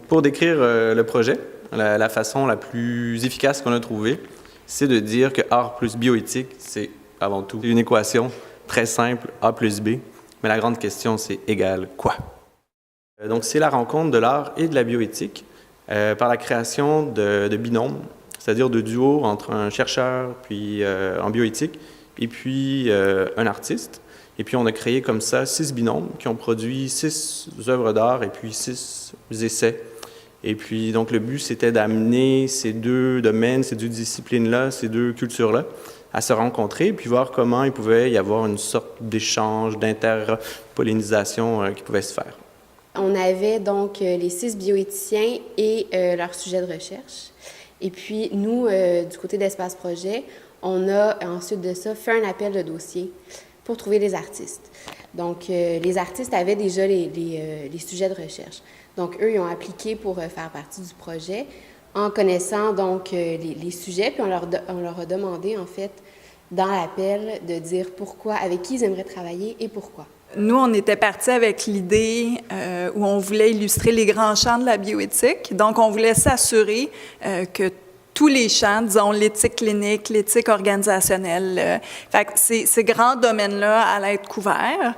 Pour décrire le projet, la façon la plus efficace qu'on a trouvée, c'est de dire que art plus bioéthique, c'est avant tout une équation très simple, A plus B, mais la grande question, c'est égal quoi? Donc, c'est la rencontre de l'art et de la bioéthique par la création de binômes, c'est-à-dire de duos entre un chercheur puis en bioéthique et puis un artiste. Et puis, on a créé comme ça 6 binômes qui ont produit 6 œuvres d'art et puis 6 essais. Et puis, donc, le but, c'était d'amener ces deux domaines, ces deux disciplines-là, ces deux cultures-là à se rencontrer, puis voir comment il pouvait y avoir une sorte d'échange, d'interpollinisation qui pouvait se faire. On avait donc les 6 bioéthiciens et leur sujet de recherche. Et puis, nous, du côté d'Espace Projet, on a ensuite de ça fait un appel de dossier pour trouver des artistes. Donc, les artistes avaient déjà les sujets de recherche. Donc, eux, ils ont appliqué pour faire partie du projet en connaissant donc les sujets, puis on leur a demandé, en fait, dans l'appel, de dire pourquoi, avec qui ils aimeraient travailler et pourquoi. Nous, on était partis avec l'idée où on voulait illustrer les grands champs de la bioéthique. Donc, on voulait s'assurer que tous les champs, disons l'éthique clinique, l'éthique organisationnelle, fait que ces grands domaines-là allaient être couverts.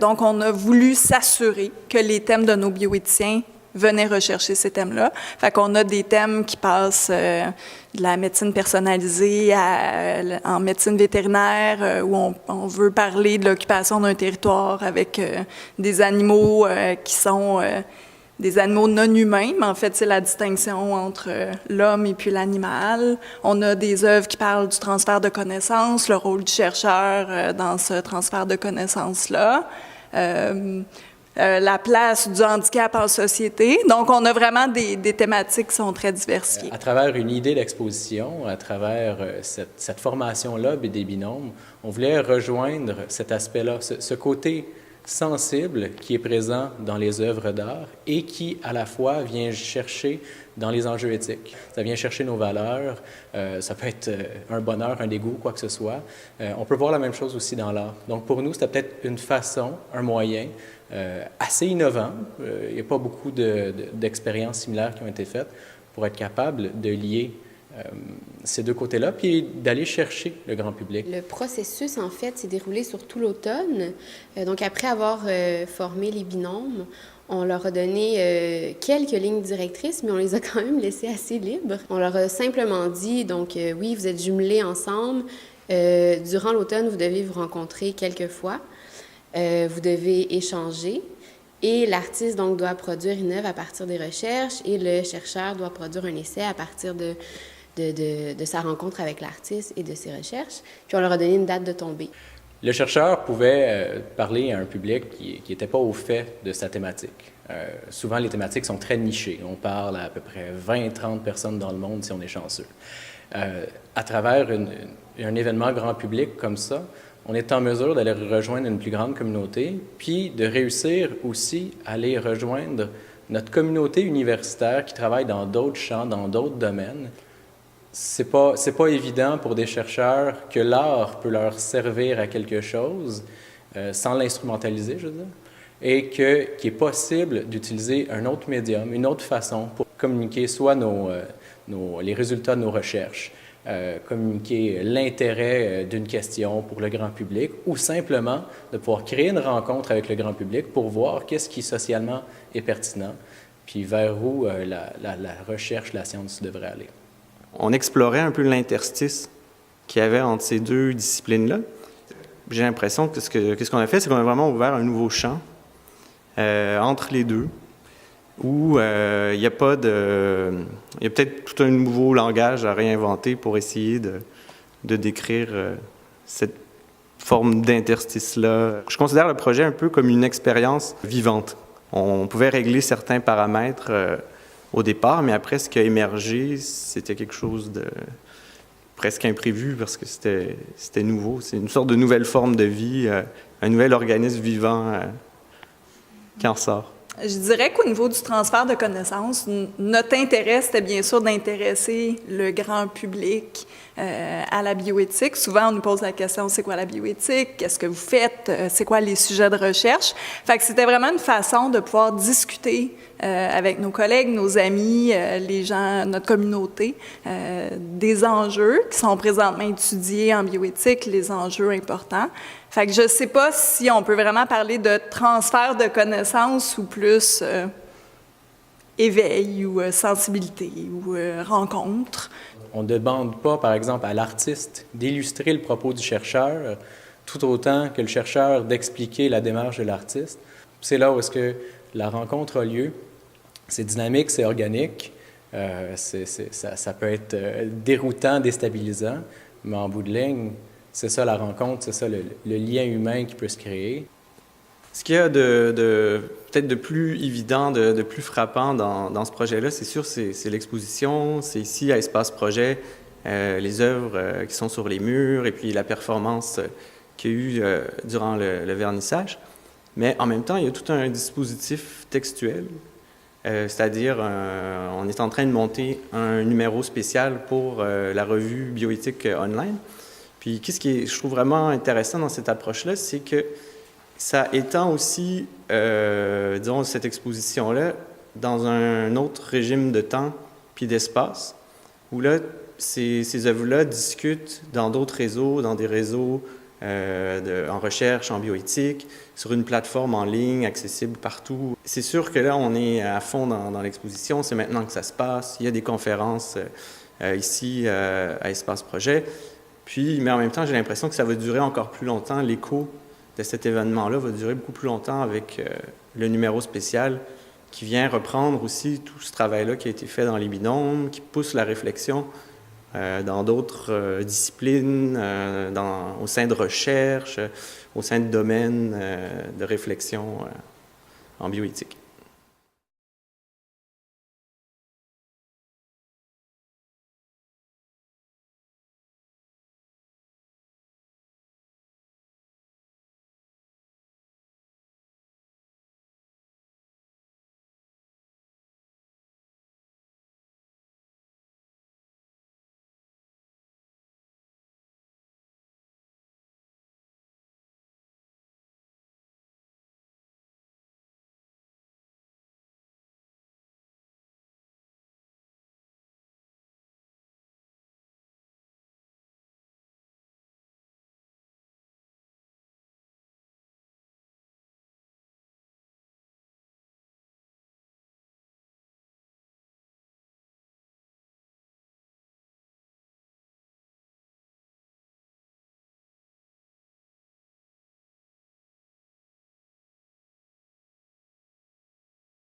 Donc, on a voulu s'assurer que les thèmes de nos bioéthiciens venaient rechercher ces thèmes-là. Fait qu'on a des thèmes qui passent de la médecine personnalisée en médecine vétérinaire, où on veut parler de l'occupation d'un territoire avec des animaux qui sont des animaux non humains, mais en fait, c'est la distinction entre l'homme et puis l'animal. On a des œuvres qui parlent du transfert de connaissances, le rôle du chercheur dans ce transfert de connaissances-là. La place du handicap en société. Donc, on a vraiment des thématiques qui sont très diversifiées. À travers une idée d'exposition, à travers cette formation-là des binômes, on voulait rejoindre cet aspect-là, ce côté sensible qui est présent dans les œuvres d'art et qui, à la fois, vient chercher dans les enjeux éthiques. Ça vient chercher nos valeurs, ça peut être un bonheur, un dégoût, quoi que ce soit. On peut voir la même chose aussi dans l'art. Donc, pour nous, c'était peut-être une façon, un moyen assez innovant. Il n'y a pas beaucoup d'expériences similaires qui ont été faites pour être capable de lier ces deux côtés-là, puis d'aller chercher le grand public. Le processus, en fait, s'est déroulé sur tout l'automne. Donc, après avoir formé les binômes, on leur a donné quelques lignes directrices, mais on les a quand même laissés assez libres. On leur a simplement dit, donc, oui, vous êtes jumelés ensemble. Durant l'automne, vous devez vous rencontrer quelques fois. Vous devez échanger. Et l'artiste, donc, doit produire une œuvre à partir des recherches et le chercheur doit produire un essai à partir de sa rencontre avec l'artiste et de ses recherches. Puis on leur a donné une date de tombée. Le chercheur pouvait parler à un public qui n'était pas au fait de sa thématique. Souvent, les thématiques sont très nichées. On parle à peu près 20-30 personnes dans le monde si on est chanceux. À travers un événement grand public comme ça, on est en mesure d'aller rejoindre une plus grande communauté, puis de réussir aussi à aller rejoindre notre communauté universitaire qui travaille dans d'autres champs, dans d'autres domaines. C'est pas évident pour des chercheurs que l'art peut leur servir à quelque chose sans l'instrumentaliser, je veux dire, et qu'il est possible d'utiliser un autre médium, une autre façon pour communiquer soit les résultats de nos recherches, communiquer l'intérêt d'une question pour le grand public ou simplement de pouvoir créer une rencontre avec le grand public pour voir qu'est-ce qui socialement est pertinent, puis vers où la recherche, la science devrait aller. On explorait un peu l'interstice qu'il y avait entre ces deux disciplines-là. J'ai l'impression que ce qu'on a fait, c'est qu'on a vraiment ouvert un nouveau champ entre les deux, où il y a peut-être tout un nouveau langage à réinventer pour essayer de décrire cette forme d'interstice-là. Je considère le projet un peu comme une expérience vivante. On pouvait régler certains paramètres au départ, mais après, ce qui a émergé, c'était quelque chose de presque imprévu parce que c'était nouveau. C'est une sorte de nouvelle forme de vie, un nouvel organisme vivant qui en sort. Je dirais qu'au niveau du transfert de connaissances, notre intérêt, c'était bien sûr d'intéresser le grand public à la bioéthique. Souvent, on nous pose la question, c'est quoi la bioéthique? Qu'est-ce que vous faites? C'est quoi les sujets de recherche? Fait que c'était vraiment une façon de pouvoir discuter avec nos collègues, nos amis, les gens, notre communauté, des enjeux qui sont présentement étudiés en bioéthique, les enjeux importants. Fait que je ne sais pas si on peut vraiment parler de transfert de connaissances ou plus éveil ou sensibilité ou rencontre. On ne demande pas, par exemple, à l'artiste d'illustrer le propos du chercheur, tout autant que le chercheur d'expliquer la démarche de l'artiste. C'est là où est-ce que la rencontre a lieu. C'est dynamique, c'est organique. Ça peut être déroutant, déstabilisant, mais en bout de ligne, c'est ça la rencontre, c'est ça le lien humain qui peut se créer. Ce qu'il y a peut-être de plus évident, de plus frappant dans ce projet-là, c'est sûr, c'est l'exposition. C'est ici, à Espace Projet, les œuvres qui sont sur les murs et puis la performance qu'il y a eu durant le vernissage. Mais en même temps, il y a tout un dispositif textuel, c'est-à-dire on est en train de monter un numéro spécial pour la revue Bioéthique Online. Puis, qu'est-ce qui est, je trouve vraiment intéressant dans cette approche-là, c'est que ça étend aussi, disons, cette exposition-là dans un autre régime de temps puis d'espace, où là, ces œuvres-là discutent dans d'autres réseaux, dans des réseaux en recherche, en bioéthique, sur une plateforme en ligne accessible partout. C'est sûr que là, on est à fond dans l'exposition, c'est maintenant que ça se passe. Il y a des conférences ici à Espace Projet. Puis, mais en même temps, j'ai l'impression que ça va durer encore plus longtemps. L'écho de cet événement-là va durer beaucoup plus longtemps avec le numéro spécial qui vient reprendre aussi tout ce travail-là qui a été fait dans les binômes, qui pousse la réflexion dans d'autres disciplines, au sein de recherche, au sein de domaines de réflexion en bioéthique.